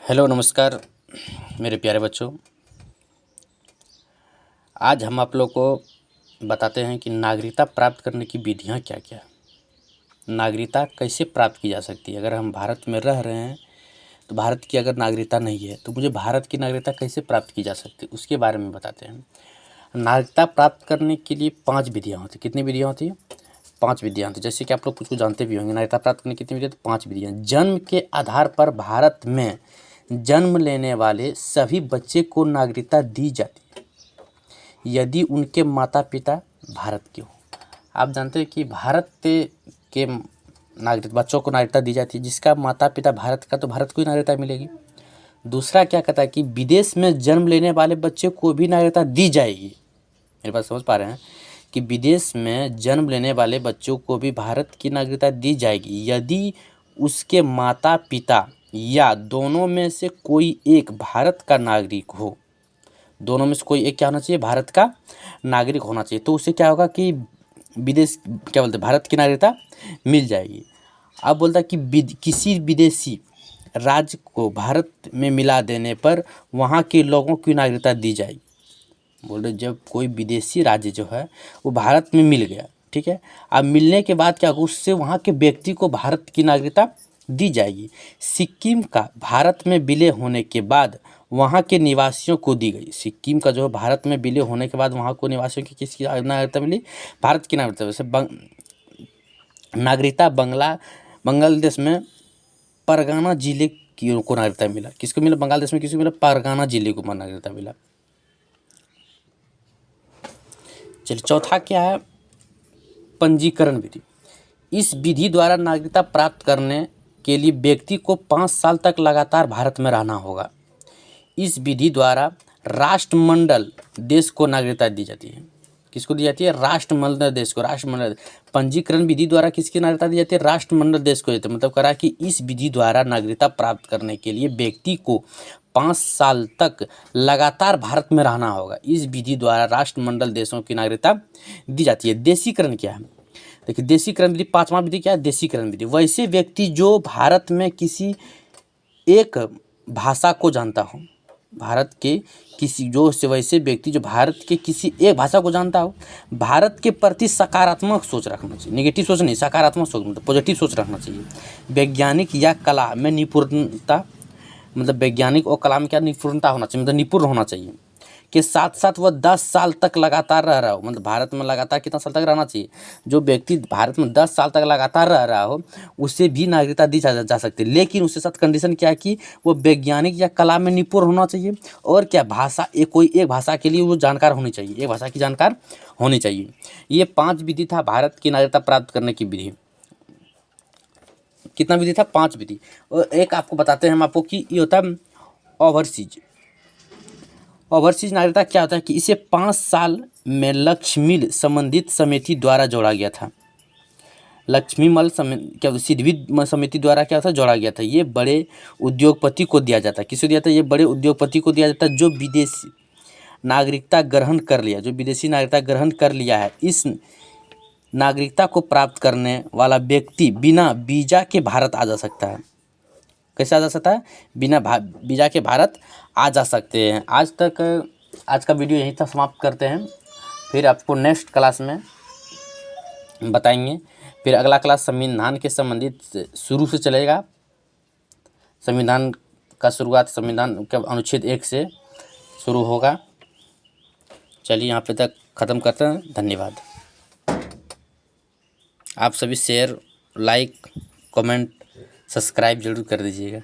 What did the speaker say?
Hello नमस्कार मेरे प्यारे बच्चों। आज हम आप लोग को बताते हैं कि नागरिकता प्राप्त करने की विधियां क्या क्या है। नागरिकता कैसे प्राप्त की जा सकती है। अगर हम भारत में रह रहे हैं तो भारत की अगर नागरिकता नहीं है तो मुझे भारत की नागरिकता कैसे प्राप्त की जा सकती है उसके बारे में बताते हैं। नागरिकता प्राप्त करने के लिए 5 विधियाँ होती हैं। कितनी विधियाँ होती हैं? 5 विधियाँ होती हैं। जैसे कि आप लोग कुछ जानते भी होंगे। नागरिकता प्राप्त करने की कितनी विधियाँ? तो 5 विधियाँ। जन्म के आधार पर भारत में जन्म लेने वाले सभी बच्चे को नागरिकता दी जाती है यदि उनके माता पिता भारत के हों। आप जानते हैं कि भारत के नागरिक बच्चों को नागरिकता दी जाती है। जिसका माता पिता भारत का तो भारत को ही नागरिकता मिलेगी। दूसरा क्या कहता है कि विदेश में जन्म लेने वाले बच्चे को भी नागरिकता दी जाएगी। मेरे पास समझ पा रहे हैं कि विदेश में जन्म लेने वाले बच्चों को भी भारत की नागरिकता दी जाएगी यदि उसके माता पिता या दोनों में से कोई एक भारत का नागरिक हो। दोनों में से कोई एक क्या होना चाहिए? भारत का नागरिक होना चाहिए। तो उससे क्या होगा कि विदेश क्या बोलते हैं भारत की नागरिकता मिल जाएगी। अब बोलता है कि किसी विदेशी राज्य को भारत में मिला देने पर वहाँ के लोगों की नागरिकता दी जाएगी। बोल रहे जब कोई विदेशी राज्य जो है वो भारत में मिल गया, ठीक है, अब मिलने के बाद क्या होगा उससे वहाँ के व्यक्ति को भारत की नागरिकता दी जाएगी। सिक्किम का भारत में विलय होने के बाद वहाँ के निवासियों को दी गई। सिक्किम का जो है भारत में विलय होने के बाद वहाँ को निवासियों की किसकी नागरिकता मिली? भारत की नागरिकता। वैसे नागरिकता बांग्लादेश में परगाना जिले की को नागरिकता मिला। किसको मिला? बांग्लादेश में किसको मिला? परगाना जिले को नागरिकता मिला। चलिए चौथा क्या है? पंजीकरण विधि। इस विधि द्वारा नागरिकता प्राप्त करने के लिए व्यक्ति को 5 साल तक लगातार भारत में रहना होगा। इस विधि द्वारा राष्ट्रमंडल देश को नागरिकता दी जाती है। किसको दी जाती है? राष्ट्रमंडल देश को। राष्ट्रमंडल पंजीकरण विधि द्वारा किसकी नागरिकता दी जाती है? राष्ट्रमंडल देश को देते। मतलब करा कि इस विधि द्वारा नागरिकता प्राप्त करने के लिए व्यक्ति को 5 साल तक लगातार भारत में रहना होगा। इस विधि द्वारा राष्ट्रमंडल देशों की नागरिकता दी जाती है। देशीकरण क्या है? देखिए देशीकरण विधि, 5वां विधि क्या है? देशीकरण विधि। वैसे व्यक्ति जो भारत में किसी एक भाषा को जानता हो, भारत के किसी जो से वैसे व्यक्ति जो भारत के किसी एक भाषा को जानता हो, भारत के प्रति सकारात्मक सोच रखना चाहिए। नेगेटिव सोच नहीं, सकारात्मक सोच मतलब पॉजिटिव सोच रखना चाहिए। वैज्ञानिक या कला में निपुणता, मतलब वैज्ञानिक और कला में क्या निपुणता होना चाहिए, मतलब निपुण होना चाहिए। के साथ साथ वह 10 साल तक लगातार रह रहा हो। मतलब भारत में लगातार कितना साल तक रहना चाहिए? जो व्यक्ति भारत में 10 साल तक लगातार रह रहा हो उसे भी नागरिकता दी जा सकती है। लेकिन उसके साथ कंडीशन क्या है कि वो वैज्ञानिक या कला में निपुण होना चाहिए। और क्या भाषा कोई एक भाषा के लिए वो जानकार होनी चाहिए, एक भाषा की जानकार होनी चाहिए। ये 5 विधि था भारत की नागरिकता प्राप्त करने की विधि। कितना विधि था? 5 विधि। और एक आपको बताते हैं हम आपको कि ये होता है ओवरसीज। ओवरसीज नागरिकता क्या होता है कि इसे 5 साल में लक्ष्मील संबंधित समिति द्वारा जोड़ा गया था। लक्ष्मीमल क्या सिद्धवी समिति द्वारा क्या था? जोड़ा गया था। ये बड़े उद्योगपति को दिया जाता है। किसे दिया था? ये बड़े उद्योगपति को दिया जाता है जो विदेशी नागरिकता ग्रहण कर लिया, जो विदेशी नागरिकता ग्रहण कर लिया है। इस नागरिकता को प्राप्त करने वाला व्यक्ति बिना वीजा के भारत आ जा सकता है। कैसे आ जा सकता है? बिना वीजा के भारत आ जा सकते हैं। आज का वीडियो यहीं तक समाप्त करते हैं। फिर आपको नेक्स्ट क्लास में बताएंगे। फिर अगला क्लास संविधान के संबंधित शुरू से चलेगा। संविधान का शुरुआत संविधान का अनुच्छेद 1 से शुरू होगा। चलिए यहाँ पे तक ख़त्म करते हैं। धन्यवाद। आप सभी शेयर, लाइक, कमेंट, सब्सक्राइब जरूर कर दीजिएगा।